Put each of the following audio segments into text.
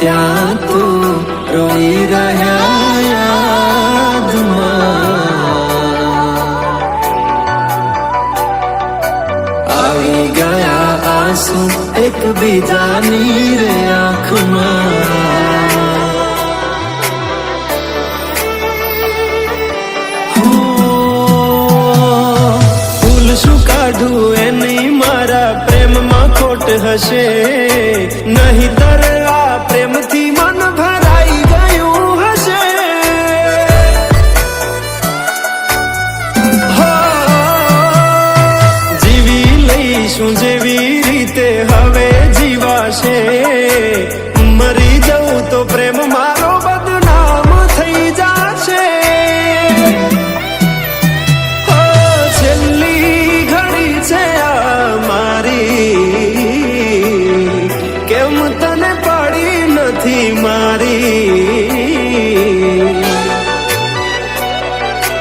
ત્યાં તું રોઈ રહ્યા યાદમાં આવી ગયા આંસુ એકબીજાની રે આંખમાં ભૂલ શું કાઢું એની મારા પ્રેમમાં ખોટ હશે નહીતર આ પ્રેમથી મન ભરાઈ ગયું હશે જીવી લઈશું જેવી રીતે હવે જીવાશે મરી જવું તો પ્રેમ મારો બદનામ થઈ જશે છેલ્લી ઘડી છે આ મારી કેમ તને પડી નથી મારી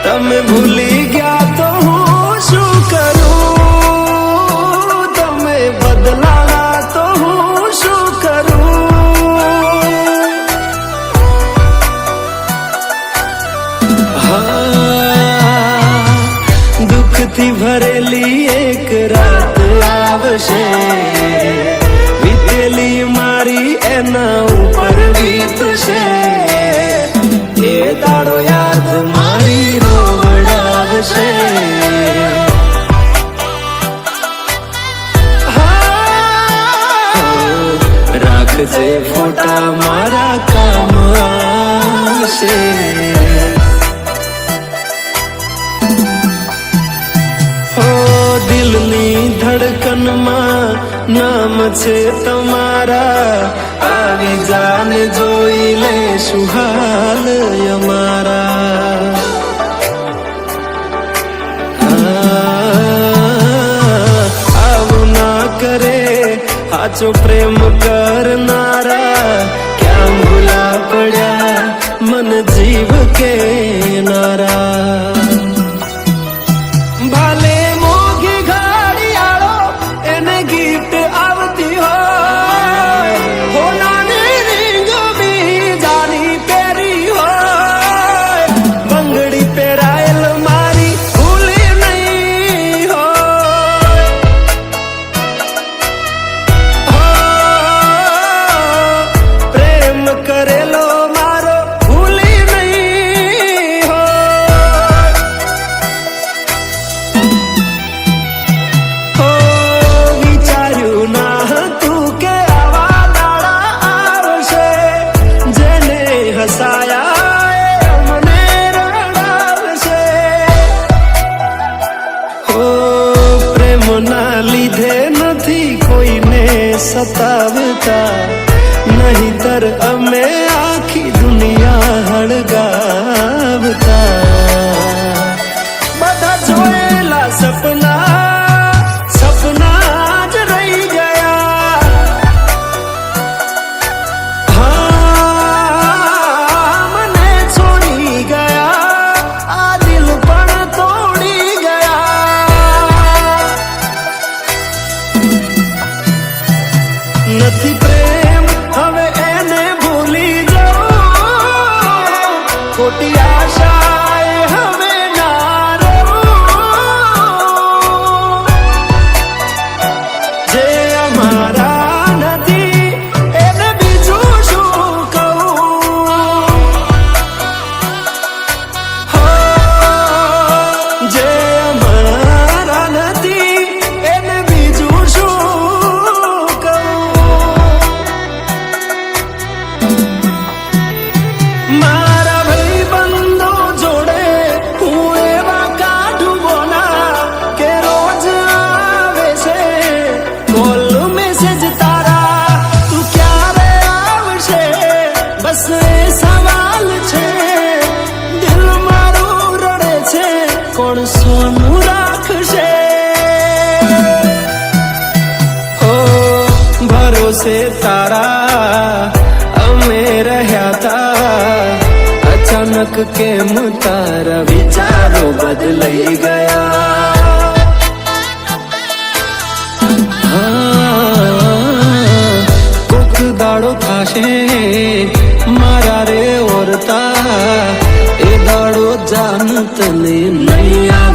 તમે ભૂલી ગયા તો હું શું કરું તમે બદલાયા તો હું શું કરું દુઃખથી ભરેલી એક રાત આવશે વીતેલી મારી એના ઉપર વીતશે એ દાડો યાદ મારી રોવડાવશે રાખજે ફોટા મારા કામ આવશે દિલની ધડકનમાં નામ છે તમારા આવી જાને જોઈ લે સુહાલ અમારા આવું ના કરે સાચો પ્રેમ કરનારા ક્યાં ભૂલા પડ્યા મન જીવ કે નારા ભાલે મોઘી ઘડી આળો એને ગિફ્ટ આવતી હોય હોનાની રીંગ બીજાની પહેરી હોય બંગડી પહેરાયેલ મારી ભૂલી નહીં હોય પ્રેમ કરેલો મારો ભૂલી નહીં વિચાર્યું ના હતું કે આવા દાડા આવશે જેને હસાયા મને રડાવશે પ્રેમના લીધે નથી કોઈને સતાવતા નહીતર અમે આખી દુનિયા હળગાવતા બધા જોયેલા સપના જ રહી ગયા મને છોડી ગયા આ દિલ પણ તોડી ગયા નથી પ્રેમ હવે એને ભૂલી જાઉં ખોટી આશાએ હવે ના રહું જે અમારા નથી એને બીજું શું કહું જે અમારા નથી એને બીજું શું મારા ભાઈબંધો જોડે હું એવા કાઢું બોના કે રોજ આવે છે કોલ મેસેજ તારા તું ક્યારે આવશે બસ એ સવાલ છે દિલ મારું રડે છે કોણ સોનું રાખશે ભરોસે તારા અમે રહ્યા તા અચાનક કેમ તારા વિચારો બદલાઈ ગયા કોક દાડો થાશે મારા રે ઓરતા એ દાડો જાન તને નહીં